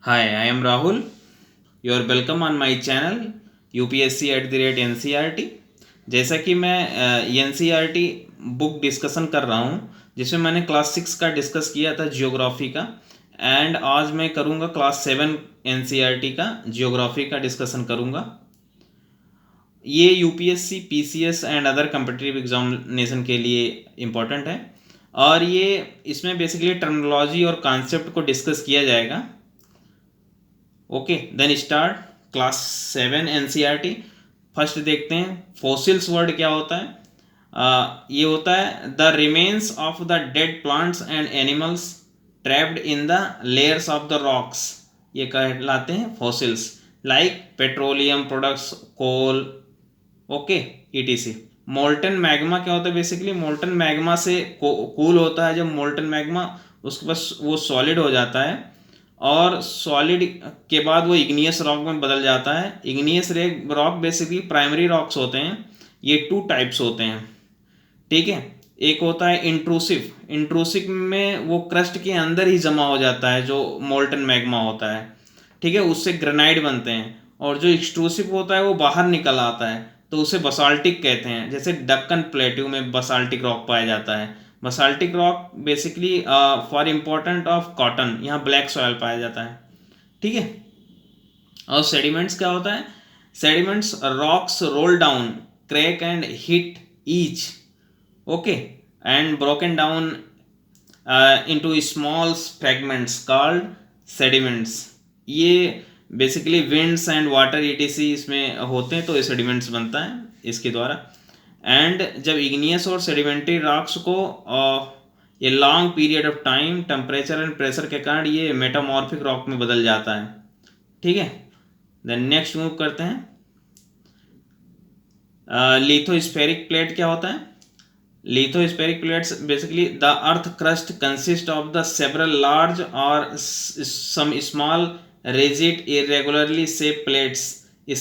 Hi, I am Rahul. You are welcome on my channel UPSC at the rate NCERT। जैसा कि मैं NCERT book discussion कर रहा हूँ, जिसमें मैंने क्लास 6 का डिस्कस किया था जियोग्राफी का, एंड आज मैं करूँगा क्लास 7 NCERT का जियोग्राफी का डिस्कशन करूँगा। ये UPSC PCS and other competitive examination के लिए इम्पोर्टेंट है, और ये इसमें बेसिकली टर्मिनोलॉजी और कॉन्सेप्ट को डिस्कस किया जाएगा। Okay, then start class 7 NCERT. First देखते हैं फॉसिल्स वर्ड क्या होता है। ये होता है the remains of the dead plants and animals trapped in the layers of the rocks, ये कहलाते हैं फॉसिल्स, लाइक पेट्रोलियम प्रोडक्ट्स, कोल, ओके, ईटीसी। मोल्टन मैग्मा क्या होता है, बेसिकली मोल्टन मैग्मा से कूल होता है। जब मोल्टन मैग्मा उसके पास वो सॉलिड हो जाता है और सॉलिड के बाद वो इग्नियस रॉक में बदल जाता है। Igneous rock basically primary rocks होते हैं। ये 2 टाइप्स होते हैं, ठीक है। एक होता है इंट्रूसिव। इंट्रूसिव में वो क्रस्ट के अंदर ही जमा हो जाता है, जो मोल्टन मैग्मा होता है, ठीक है, उससे ग्रेनाइट बनते हैं। और जो एक्सट्रूसिव होता है वो बाहर निकल आता है, तो उसे बसाल्टिक कहते हैं। जैसे दक्कन प्लेट्यू में बसाल्टिक रॉक पाया जाता है। Basaltic rock basically for important of cotton, यहाँ ब्लैक सॉयल पाया जाता है, ठीक है। और सेडिमेंट्स क्या होता है, sediments rocks roll down, crack and hit each, okay, and broken down into small fragments called sediments. ये basically winds and water etc इसमें होते हैं, तो ये सेडिमेंट्स बनता है इसके द्वारा। एंड जब इग्नियस और सेडिमेंट्री रॉक्स को ये long period of time temperature and pressure के कारण ये मेटामॉर्फिक रॉक में बदल जाता है, ठीक है। देन नेक्स्ट मूव करते हैं। लिथोस्फेरिक प्लेट क्या होता है। Lithospheric plates basically the earth crust consist of the several large और some small rigid irregularly shaped plates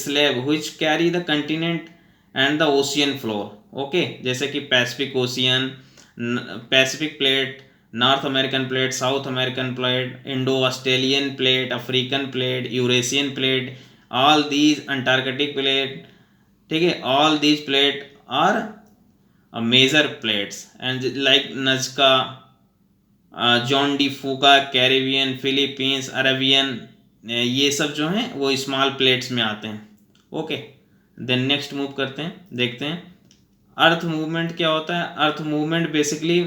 slab which carry the continent and the ocean floor, okay, जैसे कि Pacific Ocean, Pacific plate, North American plate, South American plate, Indo Australian plate, African plate, Eurasian plate, all these Antarctic plate, ठीक है, all these plate are major plates and like Nazca, Juan de Fuca, Caribbean, Philippines, Arabian, ये सब जो हैं वो small plates में आते हैं, ओके। देन नेक्स्ट मूव करते हैं, देखते हैं अर्थ मूवमेंट क्या होता है। Earth movement basically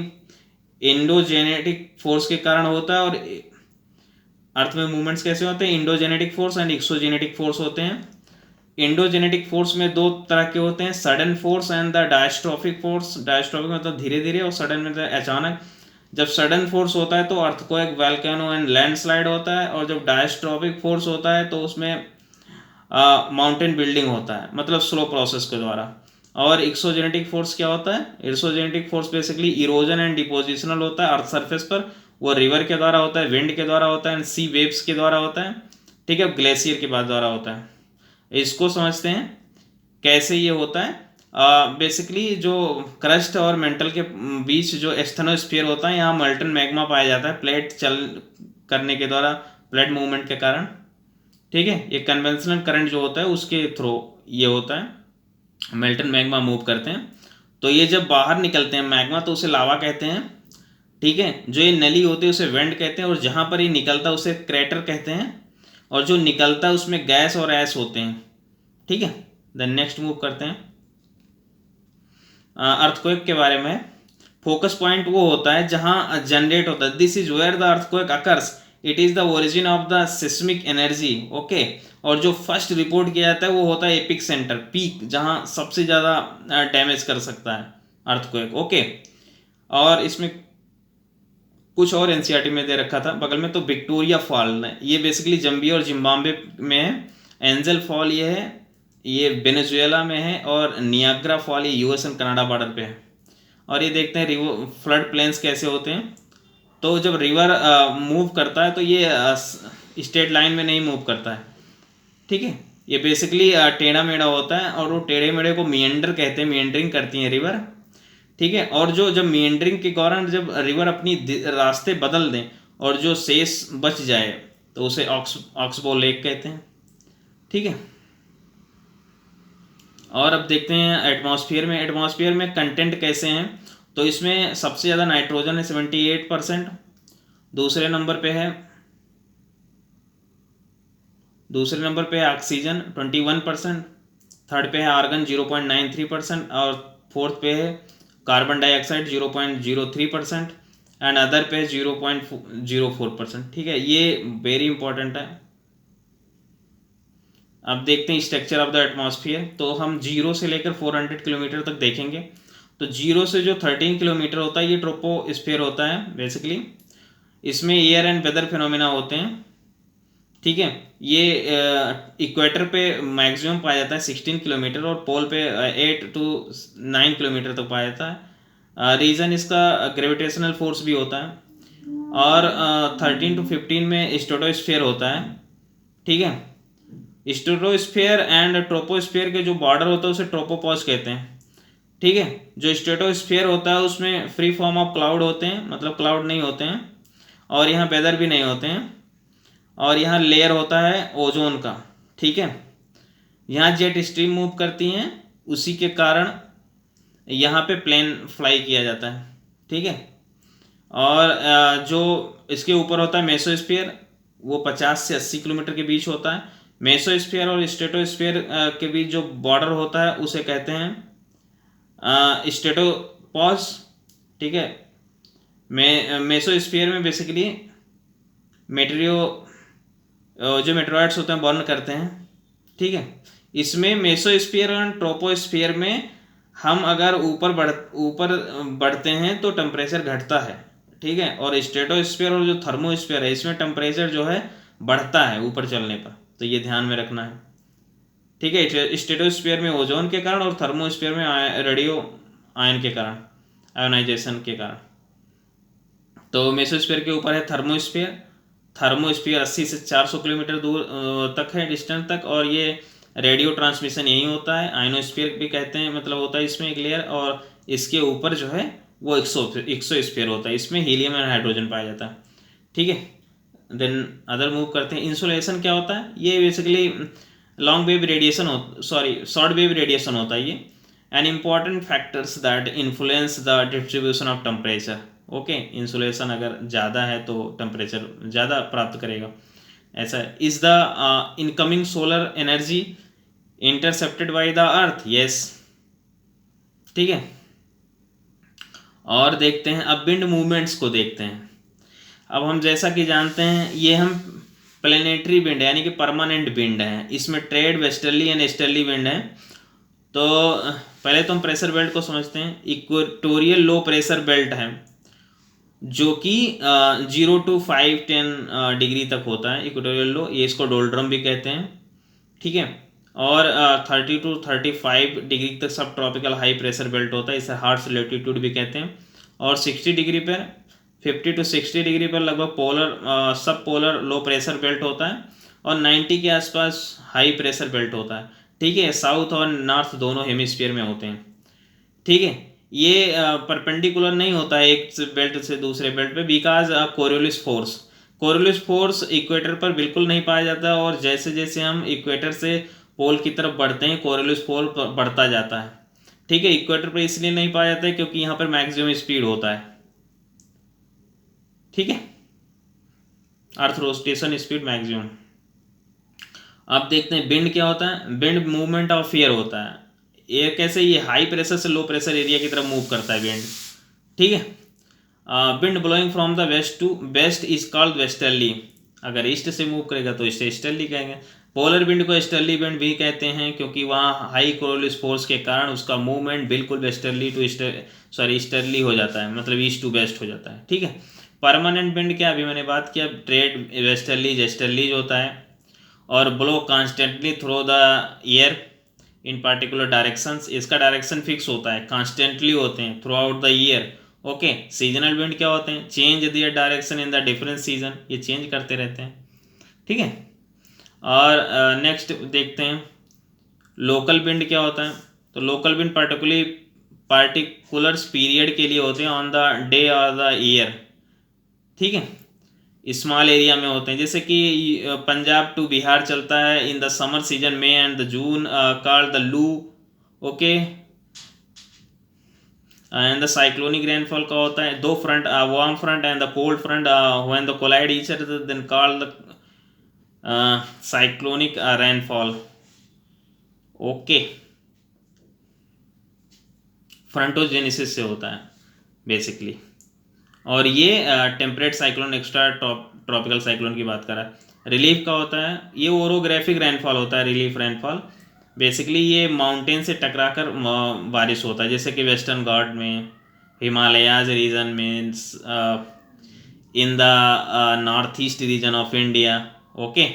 endogenetic force के कारण होता है। और अर्थ में मूवमेंट्स कैसे होते हैं, endogenetic force and exogenetic force होते हैं। इंडोजेनेटिक फोर्स में 2 तरह के होते हैं, sudden force and the diastrophic force. Diastrophic मतलब धीरे धीरे, और सडन मतलब अचानक। जब सडन फोर्स होता है तो अर्थक्वेक, वोल्केनो एंड लैंडस्लाइड होता है, और जब डायस्ट्रोफिक फोर्स होता है तो उसमें माउंटेन बिल्डिंग होता है, मतलब स्लो प्रोसेस के द्वारा। और एक्सोजेनेटिक फोर्स क्या होता है, exogenetic force basically erosion and depositional होता है अर्थ सरफेस पर। वो रिवर के द्वारा होता है, विंड के द्वारा होता है, एंड सी वेव्स के द्वारा होता है, ठीक है, ग्लेशियर के बाद द्वारा होता है। इसको समझते हैं कैसे ये होता है। बेसिकली जो क्रस्ट और मेंटल के बीच जो एस्थेनोस्फीयर होता है, यहाँ मोल्टन मैग्मा पाया जाता है प्लेट चल करने के द्वारा, प्लेट मूवमेंट के कारण, ठीक है। ये कन्वेंशनल करंट जो होता है उसके थ्रू ये होता है, मोल्टन मैग्मा मूव करते हैं। तो ये जब बाहर निकलते हैं मैग्मा तो उसे लावा कहते हैं, ठीक है। जो ये नली होती है उसे वेंट कहते हैं, और जहाँ पर ये निकलता है उसे क्रेटर कहते हैं। और जो निकलता है उसमें गैस और ऐश होते हैं, ठीक है। देन नेक्स्ट मूव करते हैं अर्थक्वेक के बारे में। फोकस पॉइंट वो होता है जहां जनरेट होता है, this is where the earthquake occurs, it is the origin of the seismic energy, okay. और जो फर्स्ट रिपोर्ट किया जाता है वो होता है एपिक सेंटर, पीक, जहां सबसे ज़्यादा डैमेज कर सकता है अर्थक्वेक, ओके। और इसमें कुछ और एनसीईआरटी में दे रखा था बगल में, तो विक्टोरिया फॉल, ये बेसिकली जम्बिया और जिम्बाब्वे में है। एंजल फॉल ये है, ये वेनेजुएला में है। और नियाग्रा फॉल ये यूएस एंड कनाडा बॉर्डर पे है। और ये देखते हैं रिवर फ्लड प्लेन्स कैसे होते हैं। तो जब रिवर मूव करता है तो ये स्ट्रेट लाइन में नहीं मूव करता है, ठीक है। ये बेसिकली टेढ़ा मेढ़ा होता है, और वो टेढ़े मेढ़े को मिएंडर कहते हैं, मिएंडरिंग करती हैं रिवर, ठीक है। और जो जब मिएंडरिंग के कारण जब रिवर अपनी रास्ते बदल दें और जो शेष बच जाए, तो उसे ऑक्सबो लेक कहते हैं। ठीक है, और अब देखते हैं एटमॉस्फेयर में कंटेंट कैसे हैं। तो इसमें सबसे ज़्यादा नाइट्रोजन है 78%, दूसरे नंबर पे है ऑक्सीजन 21%, थर्ड पे है आर्गन 0.93%, और फोर्थ पे है कार्बन डाइऑक्साइड 0.03%, एंड अदर पे 0.04%। ठीक है, ये वेरी इंपॉर्टेंट है। अब देखते हैं स्ट्रक्चर ऑफ द एटमॉस्फेयर। तो हम 0 से लेकर 400 किलोमीटर तक देखेंगे। तो 0 से जो 13 किलोमीटर होता है ये ट्रोपोस्फेयर होता है बेसिकली। इसमें एयर एंड वेदर फिनोमेना होते हैं। ठीक है, ये इक्वेटर पे मैक्सिमम पाया जाता है 16 किलोमीटर, और पोल पे 8 to 9 किलोमीटर तक पाया जाता है। रीज़न इसका ग्रेविटेशनल फोर्स भी होता है। और 13 to 15 में स्ट्रेटोस्फेयर होता है। ठीक है, स्ट्रेटोस्फेयर एंड ट्रोपोस्फेयर के जो बॉर्डर होता है उसे ट्रोपोपॉज कहते हैं। ठीक है, जो स्ट्रेटोस्फेयर होता है उसमें फ्री फॉर्म ऑफ क्लाउड होते हैं, मतलब क्लाउड नहीं होते हैं, और यहाँ वेदर भी नहीं होते हैं, और यहाँ लेयर होता है ओजोन का। ठीक है, यहाँ जेट स्ट्रीम मूव करती हैं, उसी के कारण यहाँ पे प्लेन फ्लाई किया जाता है। ठीक है, और जो इसके ऊपर होता है मेसोस्फीयर, वो 50 से 80 किलोमीटर के बीच होता है। मेसोस्फीयर और स्ट्रेटोस्फीयर के बीच जो बॉर्डर होता है उसे कहते हैं स्ट्रेटोपॉज। ठीक है, मेसोस्फीयर में बेसिकली जो मेटेरॉइड्स होते हैं बर्न करते हैं। ठीक है, इसमें मेसोस्फीयर और ट्रोपोस्फीयर में हम अगर ऊपर बढ़ते हैं तो टेम्परेचर घटता है। ठीक है, और स्ट्रेटोस्फीयर और जो थर्मोस्फीयर है इसमें टेम्परेचर जो है बढ़ता है ऊपर चलने पर, तो ये ध्यान में रखना है। ठीक है, स्ट्रेटोस्फीयर में ओजोन के कारण और थर्मोस्फीयर में रेडियो आयन के कारण, आयोनाइजेशन के कारण। तो मेसोस्फीयर के ऊपर है थर्मोस्फीयर 80 से 400 किलोमीटर दूर तक है, डिस्टेंस तक, और ये रेडियो ट्रांसमिशन यही होता है। आयनोस्फीयर भी कहते हैं, मतलब होता है इसमें एक लेयर, और इसके ऊपर जो है वो एक्सोस्फीयर होता है, इसमें हीलियम एंड हाइड्रोजन पाया जाता है। ठीक है, देन अदर मूव करते हैं। इंसुलेशन क्या होता है? ये बेसिकली शॉर्ट वेव रेडिएशन होता है ये, an important factors that influence the distribution of temperature. Okay, insolation अगर ज़्यादा है तो टेम्परेचर ज़्यादा प्राप्त करेगा, ऐसा है। Is the incoming solar energy intercepted by the earth? Yes. ठीक है, और देखते हैं अब विंड मूवमेंट्स को देखते हैं। अब हम जैसा कि जानते हैं ये हम प्लेनेटरी विंड यानी कि परमानेंट विंड है, इसमें trade westerly and easterly wind है। तो पहले तो हम प्रेशर बेल्ट को समझते हैं। इक्वेटोरियल लो प्रेशर बेल्ट है जो कि 0 to 510 डिग्री तक होता है इक्वेटोरियल लो, ये इसको डोल्ड्रम भी कहते हैं। ठीक है, और 30 to 35 डिग्री तक सब ट्रॉपिकल हाई प्रेशर बेल्ट होता है, इसे हार्श लेटीट्यूड भी कहते हैं। और 60 डिग्री पर 50 to 60 डिग्री पर लगभग सब पोलर लो प्रेशर बेल्ट होता है, और 90 के आसपास हाई प्रेशर बेल्ट होता है। ठीक है, साउथ और नॉर्थ दोनों हेमिस्फीयर में होते हैं। ठीक है, ये परपेंडिकुलर नहीं होता है एक बेल्ट से दूसरे बेल्ट पे, बिकॉज कोरियोलिस फोर्स इक्वेटर पर बिल्कुल नहीं पाया जाता, और जैसे जैसे हम इक्वेटर से पोल की तरफ बढ़ते हैं कोरियोलिस फोर्स बढ़ता जाता है। ठीक है, इक्वेटर पर इसलिए नहीं पाया जाता है क्योंकि यहाँ पर मैक्सिमम स्पीड होता है। ठीक है, अर्थ रोटेशन स्पीड मैक्सिमम। अब देखते हैं विंड क्या होता है। विंड मूवमेंट ऑफ एयर होता है। एयर कैसे? ये हाई प्रेशर से लो प्रेशर एरिया की तरफ मूव करता है विंड। ठीक है, wind blowing from the west to west is called westerly. अगर ईस्ट से मूव करेगा तो इसे ईस्टर्ली कहेंगे। पोलर विंड को ईस्टर्ली विंड भी कहते हैं क्योंकि वहाँ हाई कोरियोलिस फोर्स के कारण उसका मूवमेंट बिल्कुल वेस्टर्ली टू ईस्टर्ली हो जाता है, मतलब ईस्ट टू वेस्ट हो जाता है। ठीक है, परमानेंट विंड क्या, अभी मैंने बात किया, ट्रेड वेस्टर्ली ईस्टर्ली होता है, और blow constantly through the air in particular directions. इसका डायरेक्शन फिक्स होता है, कॉन्स्टेंटली होते हैं throughout the year. Okay, seasonal wind क्या होते हैं? Change their direction in the different season, ये चेंज करते रहते हैं। ठीक है, और नेक्स्ट देखते हैं लोकल विंड क्या होता है। तो लोकल विंड पार्टिकुलर पीरियड के लिए होते हैं, ऑन द डे और द ईयर। ठीक है, स्मॉल एरिया में होते हैं, जैसे कि पंजाब टू बिहार चलता है इन द समर सीजन में and the June called the loo, okay. And the cyclonic rainfall का होता है दो front, warm front and the cold front when the collide each other then called the cyclonic rainfall, okay. Frontogenesis से होता है basically. और ये temperate cyclone extra tropical cyclone की बात कर रहा है। रिलीफ का होता है, ये ओरोग्राफिक रेनफॉल होता है, रिलीफ रेनफॉल बेसिकली ये माउंटेन से टकराकर बारिश होता है, जैसे कि वेस्टर्न घाट में, हिमालयाज रीजन में, in the north east region of India, okay.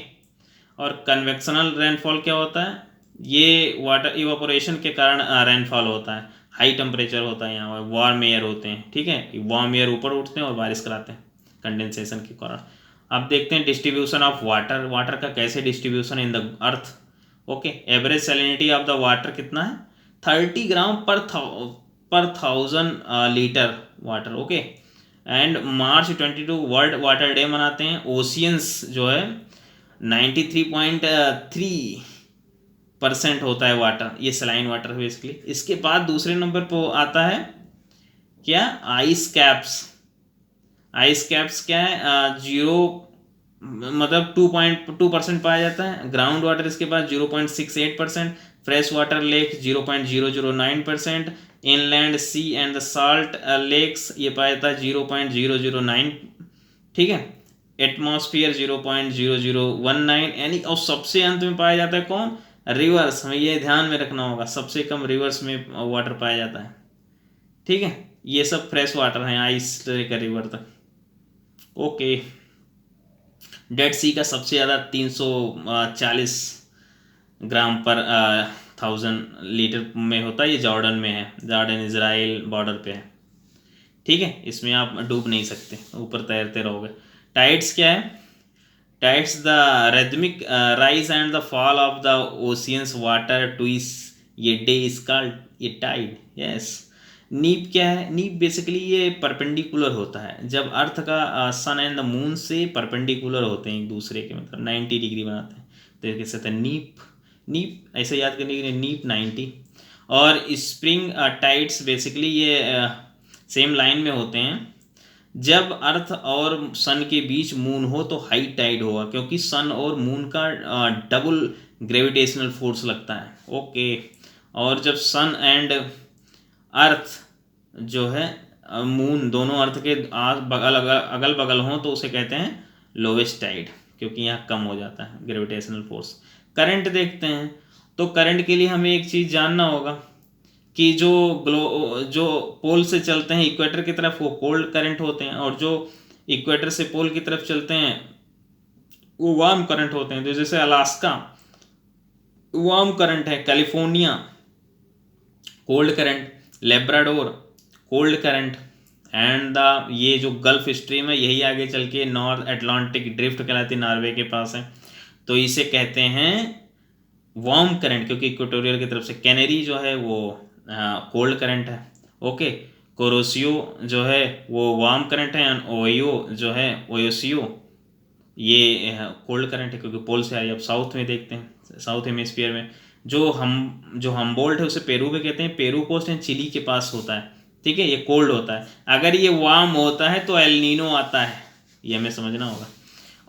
और कन्वेक्शनल रेनफॉल क्या होता है, ये वाटर इवापोरेशन के कारण रेनफॉल होता है, हाई टेम्परेचर होता है, यहाँ वार्म एयर होते हैं, ठीक है, वार्म एयर ऊपर उठते हैं और बारिश कराते हैं कंडेंसेशन के कारण। अब देखते हैं डिस्ट्रीब्यूशन ऑफ वाटर, वाटर का कैसे distribution in the earth, okay. Average salinity of the water कितना है, 30 ग्राम पर 1000 litre water, okay. And March 22 world water day मनाते हैं। ओशियंस जो है 93.3% होता है वाटर, ये सलाइन वाटर है बेसिकली। इसके बाद दूसरे नंबर पर आता है क्या, आइस कैप्स। आइस कैप्स क्या है, 0 मतलब 2.2% पाया जाता है। ग्राउंड वाटर इसके पास 0.68%, fresh water lake 0.009%, inland sea and the salt lakes ये पाया जाता है 0.009, ठीक है। एटमॉस्फेयर 0.0019, यानी और सबसे अंत में पाया जाता है कौन, रिवर्स। हमें ये ध्यान में रखना होगा, सबसे कम रिवर्स में वाटर पाया जाता है, ठीक है। ये सब फ्रेश वाटर हैं आइस का रिवर तक, ओके। डेड सी का सबसे ज़्यादा 340 ग्राम पर 1000 लीटर में होता है, ये जॉर्डन में है, जॉर्डन इजराइल बॉर्डर पे है, ठीक है। इसमें आप डूब नहीं सकते, ऊपर तैरते रहोगे। टाइड्स क्या है, tides the rhythmic rise and the fall of the oceans water twice, ये डे इज कॉल्ड ये टाइड, यस। नीप क्या है, नीप बेसिकली ये परपेंडिकुलर होता है, जब अर्थ का सन एंड द मून से परपेंडिकुलर होते हैं एक दूसरे के, मतलब 90 डिग्री बनाते हैं, तो ये कैसे होता है नीप। नीप ऐसे याद करने के लिए नीप 90। और स्प्रिंग टाइड्स बेसिकली ये सेम लाइन में होते हैं, जब अर्थ और सन के बीच मून हो तो हाई टाइड होगा, क्योंकि सन और मून का डबल ग्रेविटेशनल फोर्स लगता है, ओके। और जब सन एंड अर्थ जो है मून दोनों अर्थ के अगल बगल हों तो उसे कहते हैं लोवेस्ट टाइड, क्योंकि यहाँ कम हो जाता है ग्रेविटेशनल फोर्स। करंट देखते हैं, तो करंट के लिए हमें एक चीज़ जानना होगा कि जो पोल से चलते हैं इक्वेटर की तरफ वो कोल्ड करंट होते हैं, और जो इक्वेटर से पोल की तरफ चलते हैं वो वार्म करंट होते हैं। तो जैसे अलास्का वार्म करंट है, California cold current, Labrador cold current, and the ये जो गल्फ स्ट्रीम है यही आगे चल के नॉर्थ अटलांटिक ड्रिफ्ट कहलाती है, नॉर्वे के पास है, तो इसे कहते हैं वार्म करंट, क्योंकि इक्वेटोरियल की तरफ से। कैनरी जो है वो कोल्ड करंट है, ओके। कोरोसियो जो है वो वार्म करंट है, एंड ओयो जो है ओयोसियो ये कोल्ड करंट है, क्योंकि पोल से आ रही है। अब साउथ में देखते हैं, साउथ हेमिस्फीयर में जो हमबोल्ट है उसे पेरू में कहते हैं, पेरू कोस्ट एंड चिली के पास होता है, ठीक है, ये कोल्ड होता है। अगर ये वार्म होता है तो एल नीनो आता है, ये हमें समझना होगा।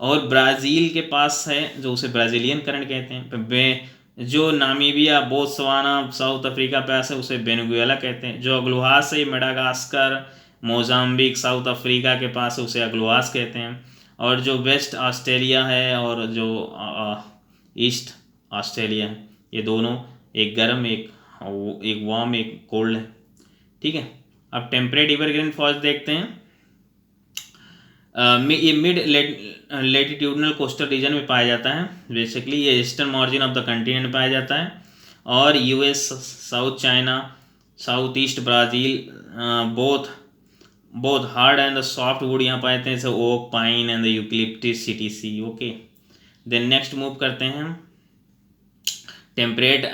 और ब्राज़ील के पास है जो उसे ब्राज़ीलियन करंट कहते हैं। जो नामीबिया बोत्सवाना साउथ अफ्रीका पास है उसे वेनेजुएला कहते हैं। जो अग्लुहास है मेडागास्कर मोजाम्बिक साउथ अफ्रीका के पास है उसे अग्लुहास कहते हैं। और जो वेस्ट ऑस्ट्रेलिया है और जो ईस्ट ऑस्ट्रेलिया है, ये दोनों एक गर्म एक वार्म एक कोल्ड है, ठीक है। अब टेम्परेट एवरग्रीन फॉरेस्ट देखते हैं। ये मिड लेटिट्यूडनल कोस्टल रीजन में पाया जाता है, बेसिकली ये eastern margin of the continent में पाया जाता है। और US south China south east Brazil both hard and the soft wood यहाँ पाए जाते हैं, जैसे oak pine and the eucalyptus सीटीसी, ओके। देन नेक्स्ट मूव करते हैं टेम्परेट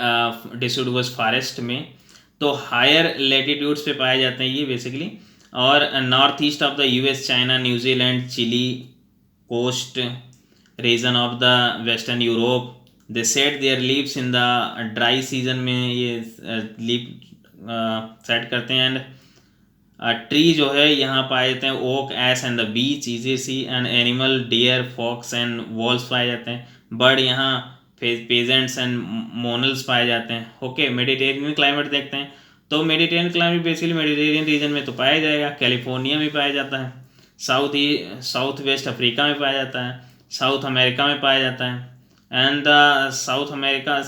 डिसिडुअस फॉरेस्ट में, तो हायर लेटीट्यूड्स पे पाए जाते हैं ये बेसिकली। और north east of the US China New Zealand Chile coast region of the Western Europe. They set their leaves in the dry season में ये लीफ सेट करते हैं. एंड ट्री जो है यहाँ पाए जाते हैं oak, ash and the beech easy sea. And animal deer, fox and wolves पाए जाते हैं. बर्ड यहाँ पेजेंट्स एंड मोनल्स पाए जाते हैं. ओके, मेडिटेरियन क्लाइमेट देखते हैं. तो Mediterranean climate basically Mediterranean reason में तो पाया जाएगा. कैलिफोर्निया में पाया जाता है, साउथ वेस्ट अफ्रीका में पाया जाता है, साउथ अमेरिका में पाया जाता है. And south America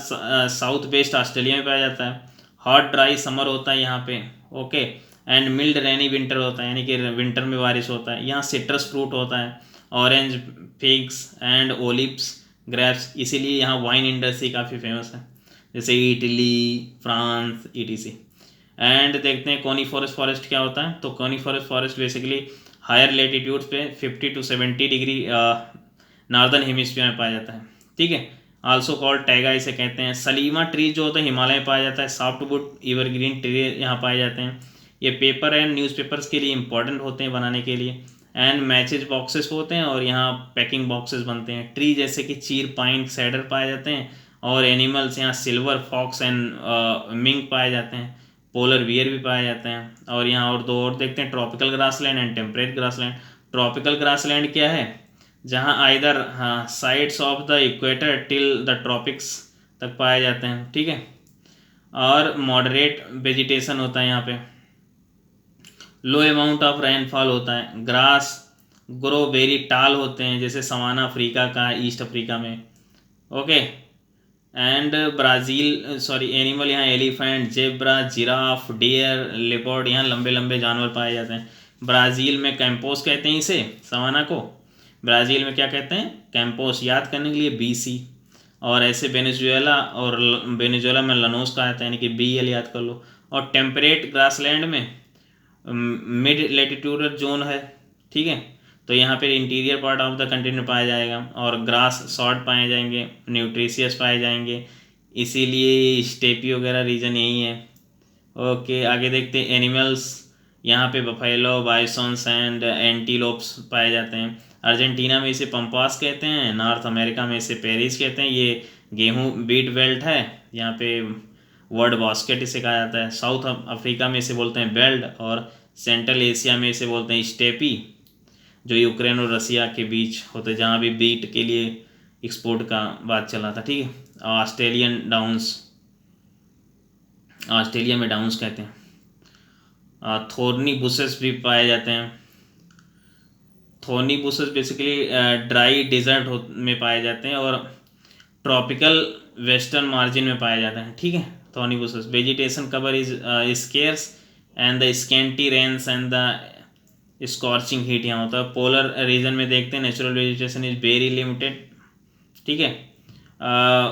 south west Australia में पाया जाता है. हॉट ड्राई समर होता है यहाँ पे. Okay, and mild rainy winter होता है, यानी कि विंटर में बारिश होता है. यहाँ सिट्रस फ्रूट होता है, orange, figs and olives, grapes. इसीलिए यहाँ वाइन इंडस्ट्री काफ़ी फेमस है, जैसे इटली, फ्रांस, ईटीसी. एंड देखते हैं कोनीफोरस फॉरेस्ट क्या होता है. तो कोनीफोरस फॉरेस्ट बेसिकली हायर लेटीट्यूड्स पे 50 to 70 डिग्री नॉर्दर्न हेमिस्फीयर में पाया जाता है. ठीक है, आल्सो कॉल्ड टैगा इसे कहते हैं. सलीमा ट्री जो होता है हिमालय में पाया जाता है. सॉफ्टवुड एवरग्रीन ट्री यहाँ पाए जाते हैं. ये पेपर एंड न्यूज़पेपर्स के लिए इंपॉर्टेंट होते हैं बनाने के लिए. एंड मैचेज बॉक्सेस होते हैं और यहाँ पैकिंग बॉक्सेस बनते हैं. ट्री जैसे कि चीर, पाइन, सेडर पाए जाते हैं. और एनिमल्स यहाँ सिल्वर फॉक्स एंड मिंक पाए जाते हैं. पोलर बियर भी पाए जाते हैं. और यहाँ और दो और देखते हैं, tropical grassland and temperate grassland. Tropical grassland क्या है, जहाँ either sides of the equator till the tropics तक पाए जाते हैं. ठीक है, और मॉडरेट वेजिटेशन होता है यहाँ पे. लो अमाउंट ऑफ रेनफॉल होता है. ग्रास ग्रो वेरी टाल होते हैं, जैसे सवाना अफ्रीका का, ईस्ट अफ्रीका में. ओके, एंड ब्राज़ील एनिमल यहाँ elephant, zebra, giraffe, deer, leopard, यहाँ लंबे लंबे जानवर पाए जाते हैं. ब्राज़ील में कैंपोस कहते हैं इसे, सवाना को. ब्राज़ील में क्या कहते हैं, कैंपोस. याद करने के लिए BC. और ऐसे वेनेजुएला में लनोस का आता है, यानी कि BL याद कर लो. और टेम्परेट ग्रासलैंड में मिड लेटीट्यूडल जोन है. ठीक है, तो यहाँ पे interior part of the country में पाया जाएगा. और ग्रास शॉर्ट पाए जाएंगे, न्यूट्रिशियस पाए जाएंगे, इसीलिए स्टेपी वगैरह रीजन यही है. ओके, आगे देखते हैं एनिमल्स. यहाँ पे बफेलो, बाइसॉन्स एंड एंटीलोप्स पाए जाते हैं. अर्जेंटीना में इसे पंपास कहते हैं. नॉर्थ अमेरिका में इसे पेरिस कहते हैं. ये गेहूँ बीट बेल्ट है, यहाँ पे वर्ड बास्केट इसे कहा जाता है. साउथ अफ्रीका में इसे बोलते हैं बेल्ट. और सेंट्रल एशिया में इसे बोलते हैं स्टेपी, जो यूक्रेन और रसिया के बीच होते हैं, जहाँ भी बीट के लिए एक्सपोर्ट का बात चला था. ठीक है, ऑस्ट्रेलियन डाउन्स, ऑस्ट्रेलिया में डाउन्स कहते हैं. थोर्नी बुशेस भी पाए जाते हैं. थोर्नी बुशेस बेसिकली ड्राई डेजर्ट में पाए जाते हैं और ट्रॉपिकल वेस्टर्न मार्जिन में पाए जाते हैं. ठीक है, thorny bushes. Vegetation cover is scarce and the scanty rains and the scorching heat यहाँ होता है. पोलर रीजन में देखते हैं natural vegetation is very limited. ठीक है,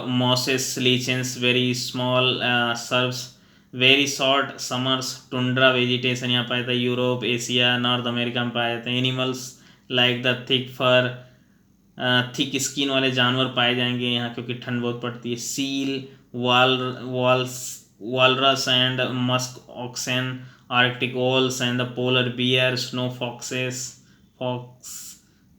mosses, lichens, very small shrubs, very short summers. Tundra vegetation यहाँ पाया जाता है. यूरोप, एशिया, नॉर्थ अमेरिका में पाए जाते हैं. Animals like the thick fur, thick skin वाले जानवर पाए जाएंगे यहाँ, क्योंकि ठंड बहुत पड़ती है. Seal, walrus and musk oxen, arctic owls and the polar bear, snow fox.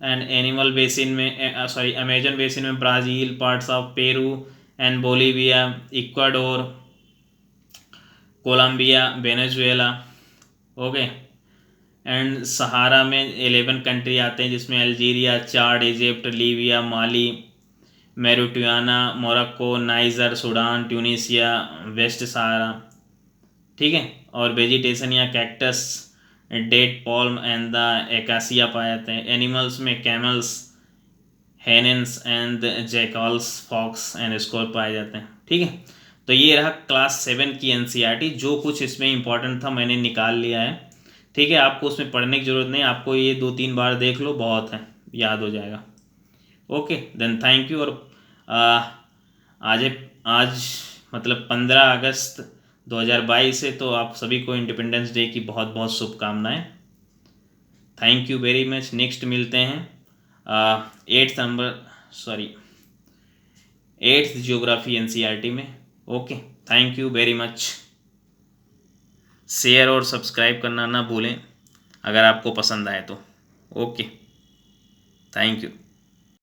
And animal basin में अमेजन बेसिन में Brazil, parts of Peru and Bolivia, Ecuador, Colombia, Venezuela. Okay, and Sahara में 11 कंट्री आते हैं, जिसमें Algeria, Chad, Egypt, Libya, Mali, Mauritania, Morocco, Niger, Sudan, Tunisia, west Sahara. ठीक है, और vegetation या cactus, date palm and the acacia पाए जाते हैं. एनिमल्स में camels, hyenas and jackals, fox and score पाए जाते हैं. ठीक है, तो ये रहा क्लास 7 की NCERT. जो कुछ इसमें इंपॉर्टेंट था मैंने निकाल लिया है. ठीक है, आपको उसमें पढ़ने की ज़रूरत नहीं, आपको ये 2-3 बार देख लो, बहुत है, याद हो जाएगा. Okay then, thank you. और आज मतलब 15 अगस्त 2022 है, तो आप सभी को इंडिपेंडेंस डे की बहुत बहुत शुभकामनाएं. Thank you very much. Next मिलते हैं 8th ज्योग्राफी NCERT में. Okay, thank you very much. Share और सब्सक्राइब करना ना भूलें अगर आपको पसंद आए तो. Okay, thank you.